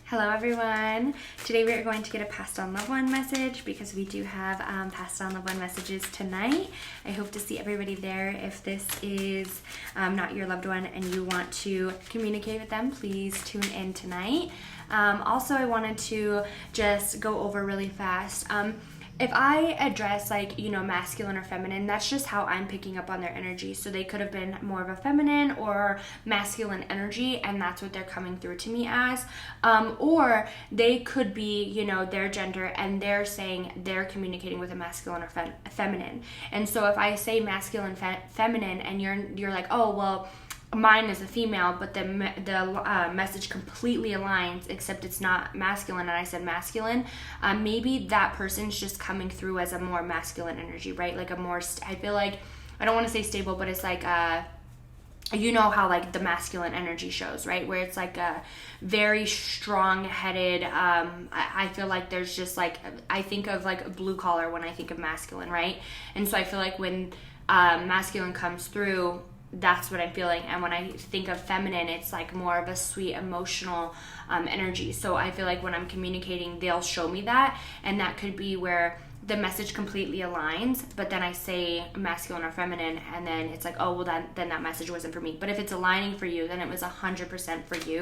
Hello everyone. Today we are going to get a passed on loved one message because we do have passed on loved one messages tonight. I hope to see everybody there. If this is not your loved one and you want to communicate with them, please tune in tonight. Also, I wanted to just go over really fast. If I address masculine or feminine, that's just how I'm picking up on their energy. So they could have been more of a feminine or masculine energy, and that's what they're coming through to me as. Or they could be, their gender, and they're saying they're communicating with a masculine or feminine. And so if I say masculine, feminine, and you're like, oh, well, mine is a female, but the message completely aligns, except it's not masculine, and I said masculine. Maybe that person's just coming through as a more masculine energy, right? Like a more, I feel like, I don't want to say stable, but it's like, how like the masculine energy shows, right? Where it's like a very strong-headed, I feel like there's just like, I think of like blue collar when I think of masculine, right? And so I feel like when masculine comes through, that's what I'm feeling. And when I think of feminine, it's like more of a sweet emotional energy. So I feel like when I'm communicating, they'll show me that, and that could be where the message completely aligns, but then I say masculine or feminine, and then it's like, oh, well, then that message wasn't for me. But if it's aligning for you, then it was 100% for you.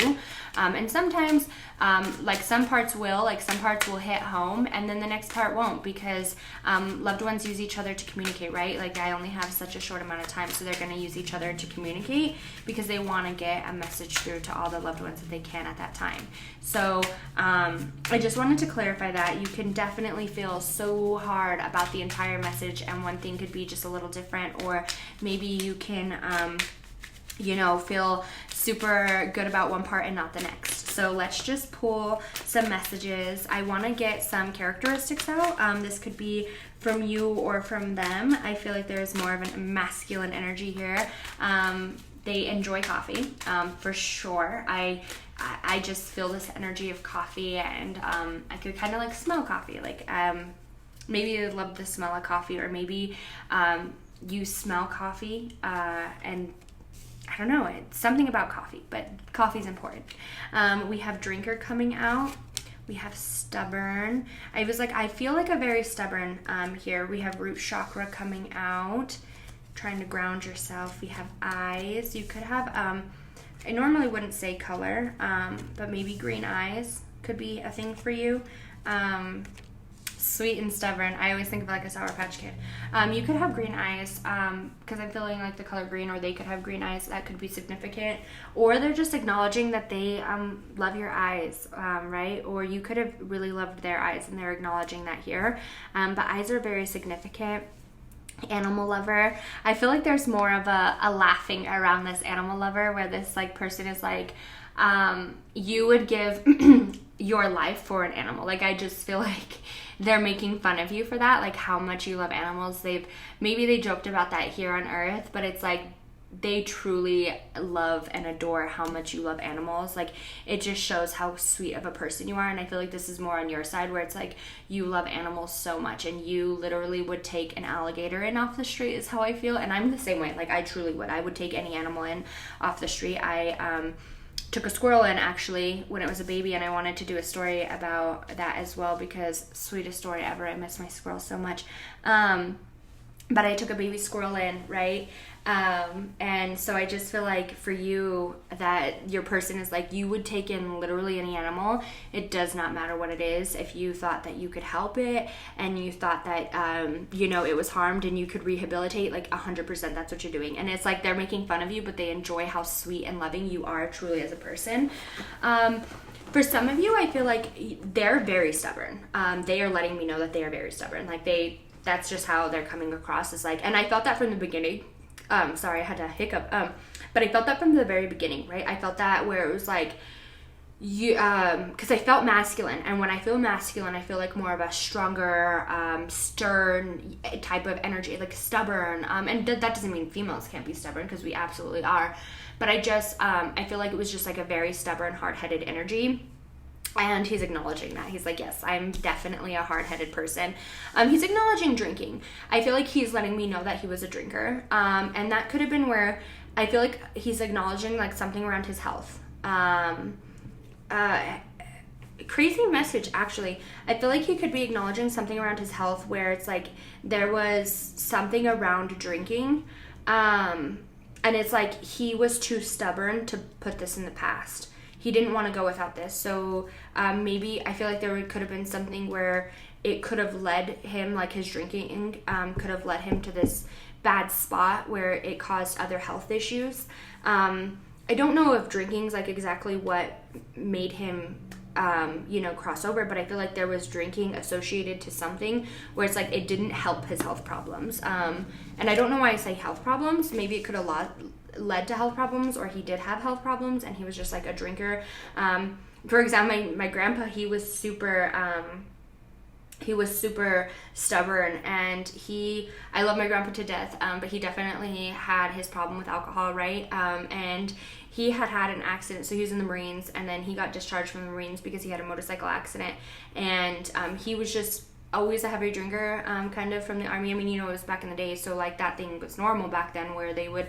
And sometimes, some parts will hit home, and then the next part won't, because loved ones use each other to communicate, right? Like, I only have such a short amount of time, so they're going to use each other to communicate because they want to get a message through to all the loved ones that they can at that time. So I just wanted to clarify that. You can definitely feel so hard about the entire message, and one thing could be just a little different, or maybe you can feel super good about one part and not the next. So let's just pull some messages. I want to get some characteristics out. This could be from you or from them. I feel like there's more of a masculine energy here. They enjoy coffee, for sure. I just feel this energy of coffee, and I could kind of like smell coffee. Like maybe you love the smell of coffee, or maybe you smell coffee, and I don't know, it's something about coffee, but coffee's important. We have drinker coming out. We have stubborn. I feel like a very stubborn here. We have root chakra coming out, trying to ground yourself. We have eyes. You could have, I normally wouldn't say color, but maybe green eyes could be a thing for you. Sweet and stubborn. I always think of like a Sour Patch Kid. You could have green eyes, because I'm feeling like the color green, or they could have green eyes. That could be significant. Or they're just acknowledging that they love your eyes, right? Or you could have really loved their eyes, and they're acknowledging that here. But eyes are very significant. Animal lover. I feel like there's more of a laughing around this animal lover, where this like person is like, you would give your life for an animal. Like, I just feel like they're making fun of you for that, like how much you love animals. Maybe they joked about that here on Earth, but it's like they truly love and adore how much you love animals. Like, it just shows how sweet of a person you are. And I feel like this is more on your side, where it's like you love animals so much, and you literally would take an alligator in off the street, is how I feel. And I'm the same way. Like, I truly would. I would take any animal in off the street. I took a squirrel in, actually, when it was a baby, and I wanted to do a story about that as well, because sweetest story ever. I miss my squirrel so much. But I took a baby squirrel in, right? And so I just feel like for you, that your person is like, you would take in literally any animal. It does not matter what it is. If you thought that you could help it, and you thought that, it was harmed and you could rehabilitate, like 100%, that's what you're doing. And it's like they're making fun of you, but they enjoy how sweet and loving you are truly as a person. For some of you, I feel like they're very stubborn. They are letting me know that they are very stubborn. Like, that's just how they're coming across. It's like, and I felt that from the beginning. Sorry, I had a hiccup. But I felt that from the very beginning, right? I felt that where it was like, you, because I felt masculine. And when I feel masculine, I feel like more of a stronger, stern type of energy, like stubborn. And that doesn't mean females can't be stubborn, because we absolutely are. But I feel like it was just like a very stubborn, hard-headed energy. And he's acknowledging that. He's like, yes, I'm definitely a hard-headed person. He's acknowledging drinking. I feel like he's letting me know that he was a drinker. And that could have been where I feel like he's acknowledging like something around his health. crazy message, actually. I feel like he could be acknowledging something around his health where it's like there was something around drinking. And it's like he was too stubborn to put this in the past. He didn't want to go without this. So maybe I feel like there could have been something where it could have led him, like his drinking could have led him to this bad spot where it caused other health issues. I don't know if drinking's like exactly what made him cross over, but I feel like there was drinking associated to something where it's like it didn't help his health problems. And I don't know why I say health problems. Maybe it could have led to health problems, or he did have health problems and he was just like a drinker. For example, my grandpa, he was super stubborn, and I love my grandpa to death, but he definitely had his problem with alcohol, right? And he had an accident. So he was in the Marines, and then he got discharged from the Marines because he had a motorcycle accident. And he was just always a heavy drinker, kind of from the Army. I mean, it was back in the day, so like that thing was normal back then where they would,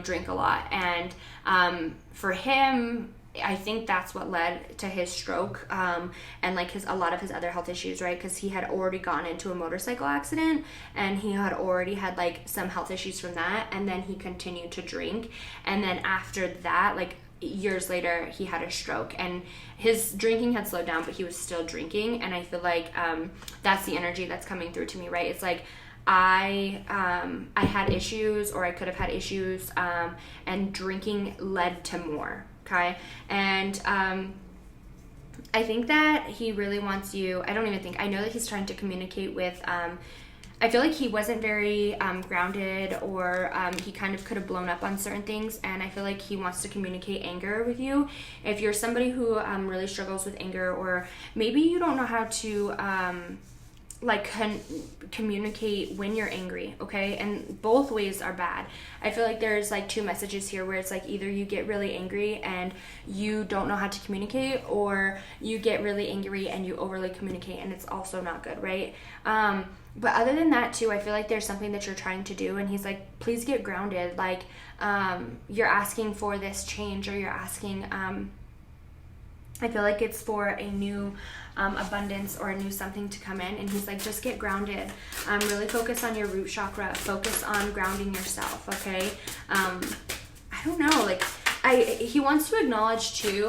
drink a lot. And for him, I think that's what led to his stroke, and like a lot of his other health issues, right? Because he had already gone into a motorcycle accident, and he had already had like some health issues from that, and then he continued to drink, and then after that, like years later, he had a stroke, and his drinking had slowed down, but he was still drinking. And I feel like that's the energy that's coming through to me, right? It's like I had issues, or I could have had issues, and drinking led to more. Okay. And I think that he really wants you. I know that he's trying to communicate with, I feel like he wasn't very grounded, or he kind of could have blown up on certain things. And I feel like he wants to communicate anger with you. If you're somebody who really struggles with anger, or maybe you don't know how to communicate when you're angry, okay? And both ways are bad. I feel like there's like two messages here where it's like either you get really angry and you don't know how to communicate, or you get really angry and you overly communicate, and it's also not good, right? But other than that too, I feel like there's something that you're trying to do, and he's like, please get grounded. Like you're asking for this change, or you're asking, I feel like it's for a new abundance or a new something to come in, and he's like, just get grounded. Really focus on your root chakra. Focus on grounding yourself, okay? I don't know, like he wants to acknowledge too,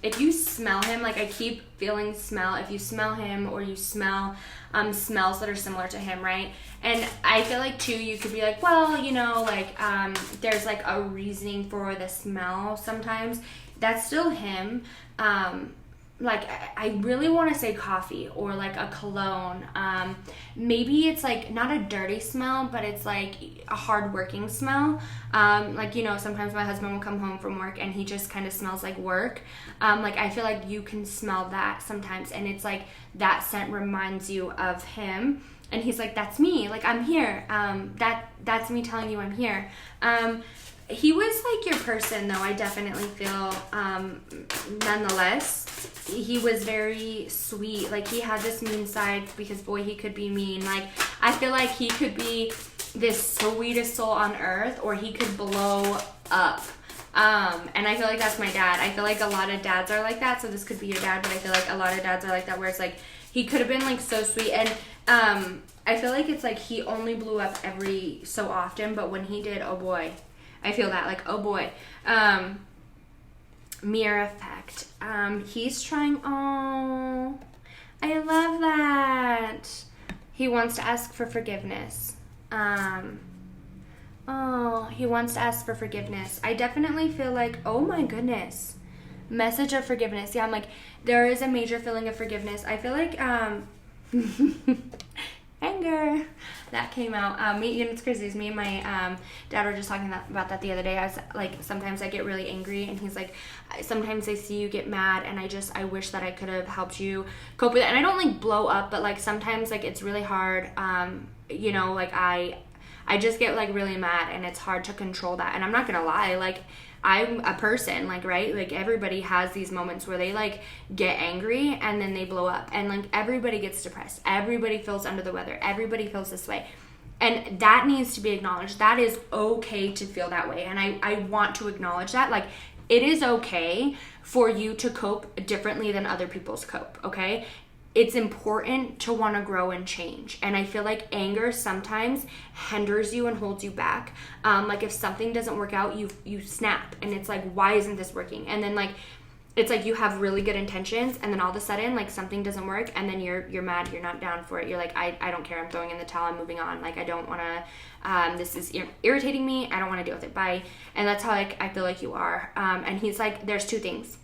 if you smell him, like I keep feeling smell, if you smell him, or you smell smells that are similar to him, right? And I feel like too, you could be like, well, there's like a reasoning for the smell sometimes. That's still him. Like I really want to say coffee, or like a cologne. Maybe it's like not a dirty smell, but it's like a hard-working smell. Sometimes my husband will come home from work and he just kind of smells like work. Like I feel like you can smell that sometimes, and it's like that scent reminds you of him. And he's like, that's me. Like I'm here. That's me telling you I'm here. He was like your person though, I definitely feel, nonetheless. He was very sweet. Like he had this mean side, because boy, he could be mean. Like I feel like he could be this sweetest soul on earth, or he could blow up. And I feel like that's my dad. I feel like a lot of dads are like that, so this could be your dad, but I feel like a lot of dads are like that, where it's like he could have been like so sweet. And I feel like it's like he only blew up every so often, but when he did, oh boy, I feel that, like, oh boy. Mirror effect. He's trying, oh, I love that. He wants to ask for forgiveness. He wants to ask for forgiveness. I definitely feel like, oh my goodness. Message of forgiveness. Yeah, I'm like, there is a major feeling of forgiveness. I feel like, anger, that came out. It's crazy. Me and my dad were just talking about that the other day. I was like, sometimes I get really angry, and he's like, sometimes I see you get mad, and I wish that I could have helped you cope with it. And I don't like blow up, but like sometimes like it's really hard. Like I just get like really mad, and it's hard to control that. And I'm not gonna lie, like I'm a person, like, right? Like everybody has these moments where they like get angry and then they blow up, and like everybody gets depressed. Everybody feels under the weather. Everybody feels this way. And that needs to be acknowledged. That is okay to feel that way. And I want to acknowledge that. Like it is okay for you to cope differently than other people's cope, okay? It's important to want to grow and change. And I feel like anger sometimes hinders you and holds you back. Like if something doesn't work out, you snap and it's like, why isn't this working? And then like, it's like you have really good intentions and then all of a sudden like something doesn't work and then you're mad, you're not down for it. You're like, I don't care, I'm throwing in the towel, I'm moving on. Like I don't want to, this is irritating me, I don't want to deal with it, bye. And that's how like I feel like you are. And he's like, there's two things.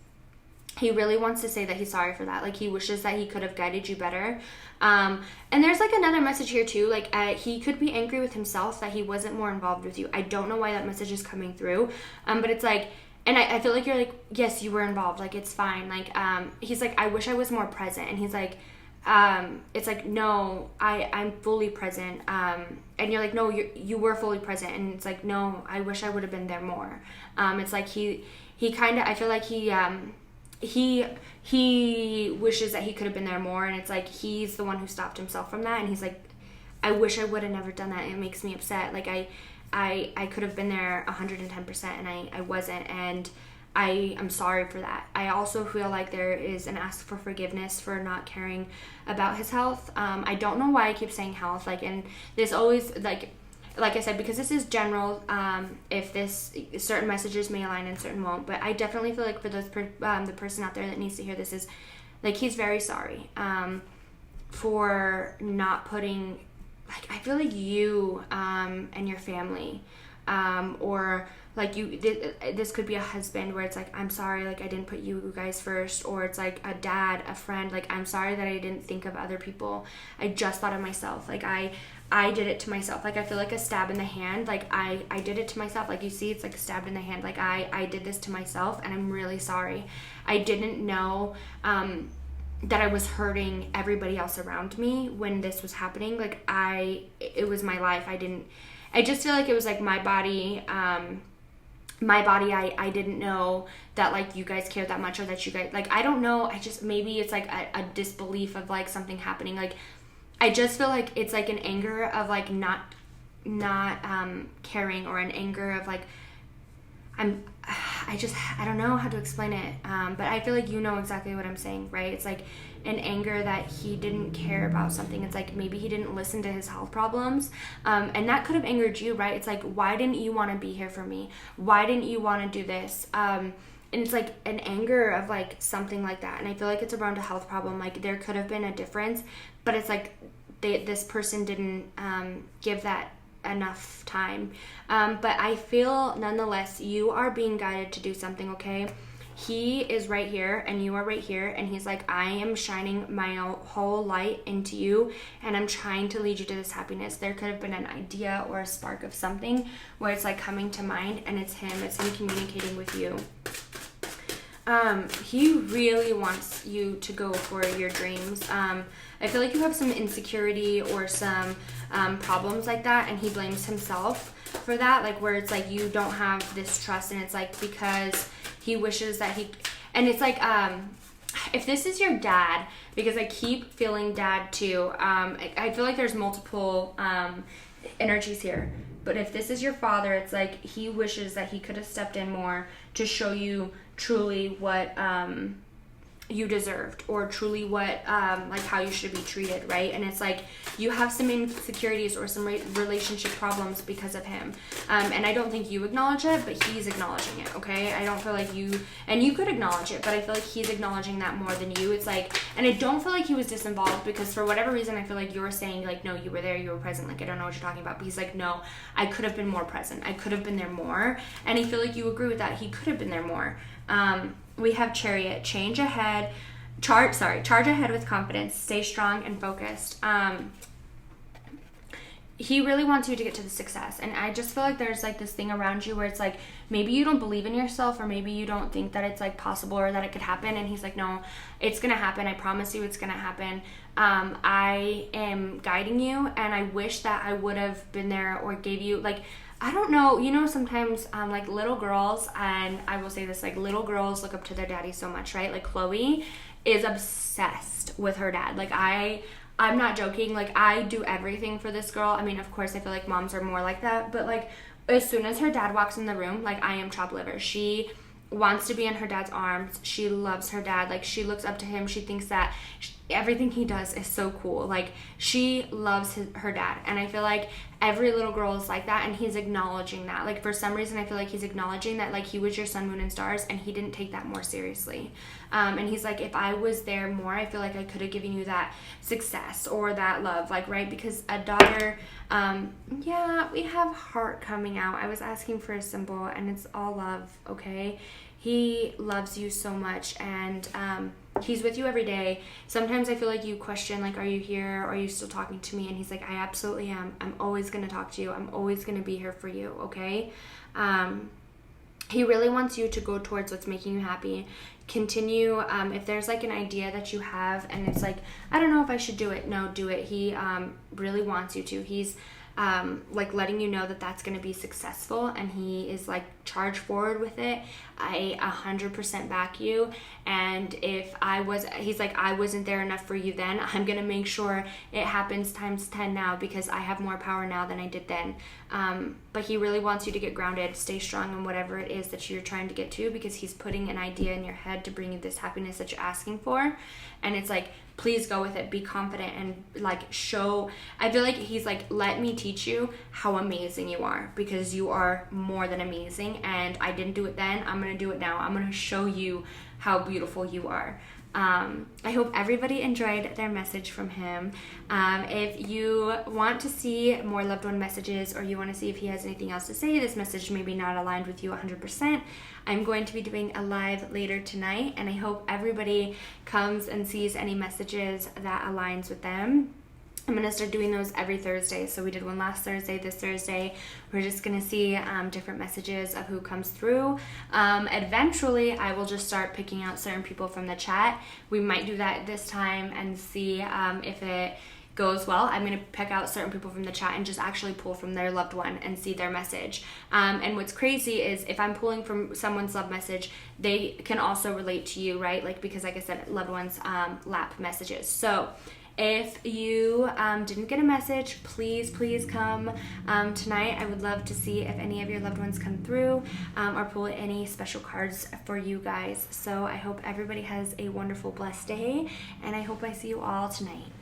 He really wants to say that he's sorry for that. Like he wishes that he could have guided you better. And there's like another message here too. Like he could be angry with himself that he wasn't more involved with you. I don't know why that message is coming through. But it's like, and I feel like you're like, yes, you were involved. Like it's fine. Like he's like, I wish I was more present. And he's like, it's like, no, I'm fully present. And you're like, no, you were fully present. And it's like, no, I wish I would have been there more. It's like he kind of, I feel like he wishes that he could have been there more, and it's like he's the one who stopped himself from that, and he's like, I wish I would have never done that. It makes me upset. Like I could have been there 110% and I wasn't, and I'm sorry for that. I also feel like there is an ask for forgiveness for not caring about his health. I don't know why I keep saying health, like, and there's always like I said, because this is general, if certain messages may align and certain won't, but I definitely feel like for those the person out there that needs to hear this is, like, he's very sorry for not putting, like, I feel like you and your family, or like this could be a husband where it's like, I'm sorry, like I didn't put you guys first, or it's like a dad, a friend, like I'm sorry that I didn't think of other people, I just thought of myself, like I did it to myself. Like I feel like a stab in the hand, like I did it to myself. Like you see, it's like stabbed in the hand, like I did this to myself, and I'm really sorry. I didn't know that I was hurting everybody else around me when this was happening. Like it was my life. I just feel like it was like my body, I didn't know that like you guys cared that much, or that you guys, like, I don't know, I just, maybe it's like a disbelief of like something happening. Like I just feel like it's like an anger of like not caring, or an anger of like, I don't know how to explain it, but I feel like you know exactly what I'm saying, right? It's like an anger that he didn't care about something. It's like maybe he didn't listen to his health problems, and that could have angered you, right? It's like, why didn't you want to be here for me? Why didn't you want to do this? And it's like an anger of like something like that, and I feel like it's around a health problem. Like there could have been a difference, but it's like this person didn't give that enough time, but I feel nonetheless you are being guided to do something, okay? He is right here and you are right here, and he's like, I am shining my whole light into you, and I'm trying to lead you to this happiness. There could have been an idea or a spark of something where it's like coming to mind, and it's him communicating with you. He really wants you to go for your dreams. I feel like you have some insecurity or some problems like that, and he blames himself for that, like where it's like you don't have this trust, and it's like because he wishes that and it's like if this is your dad, because I keep feeling dad too, I feel like there's multiple energies here, but if this is your father, it's like he wishes that he could have stepped in more to show you truly what you deserved, or truly what like how you should be treated, right? And it's like you have some insecurities or some relationship problems because of him, and I don't think you acknowledge it, but he's acknowledging it, okay? I don't feel like you could acknowledge it, but I feel like he's acknowledging that more than you. It's like, and I don't feel like he was disinvolved, because for whatever reason I feel like you're saying like, no, you were there, you were present, like I don't know what you're talking about, but he's like, no, I could have been more present, I could have been there more, and I feel like you agree with that. He could have been there more. We have Chariot, charge ahead with confidence, stay strong and focused. He really wants you to get to the success, and I just feel like there's like this thing around you where it's like maybe you don't believe in yourself, or maybe you don't think that it's like possible or that it could happen, and he's like, no, it's gonna happen, I promise you it's gonna happen. I am guiding you, and I wish that I would have been there or gave you, like, I don't know, you know, sometimes like little girls, and I will say this, like little girls look up to their daddy so much, right? Like Chloe is obsessed with her dad. Like I'm not joking, like I do everything for this girl. I mean, of course I feel like moms are more like that, but like as soon as her dad walks in the room, like I am chopped liver. She wants to be in her dad's arms. She loves her dad. Like, she looks up to him. She thinks that everything he does is so cool. Like, she loves her dad. And I feel like every little girl is like that, and he's acknowledging that. Like, for some reason, I feel like he's acknowledging that, like, he was your sun, moon, and stars, and he didn't take that more seriously. And he's like, if I was there more, I feel like I could have given you that success or that love, like, right? Because a daughter, yeah, we have heart coming out. I was asking for a symbol, and it's all love, okay? He loves you so much, and he's with you every day. Sometimes I feel like you question, like, are you here? Are you still talking to me? And he's like, I absolutely am. I'm always going to talk to you. I'm always going to be here for you, okay? He really wants you to go towards what's making you happy. Continue. If there's like an idea that you have and it's like, I don't know if I should do it. No, do it. He really wants you to. He's like letting you know that that's going to be successful, and he is like, charge forward with it. I 100% back you. And if he's like, I wasn't there enough for you then, I'm going to make sure it happens times 10 now, because I have more power now than I did then. But he really wants you to get grounded, stay strong in whatever it is that you're trying to get to, because he's putting an idea in your head to bring you this happiness that you're asking for. And it's like, please go with it, be confident, and like show. I feel like he's like, let me teach you how amazing you are, because you are more than amazing, and I didn't do it then, I'm gonna do it now. I'm gonna show you how beautiful you are. I hope everybody enjoyed their message from him. If you want to see more loved one messages, or you want to see if he has anything else to say, this message may be not aligned with you 100%, I'm going to be doing a live later tonight, and I hope everybody comes and sees any messages that aligns with them. I'm going to start doing those every Thursday. So we did one last Thursday, this Thursday. We're just going to see different messages of who comes through. Eventually, I will just start picking out certain people from the chat. We might do that this time and see if it goes well. I'm going to pick out certain people from the chat and just actually pull from their loved one and see their message. And what's crazy is if I'm pulling from someone's love message, they can also relate to you, right? Like, because like I said, loved ones lap messages. So if you didn't get a message, please come tonight. I would love to see if any of your loved ones come through or pull any special cards for you guys. So I hope everybody has a wonderful, blessed day, and I hope I see you all tonight.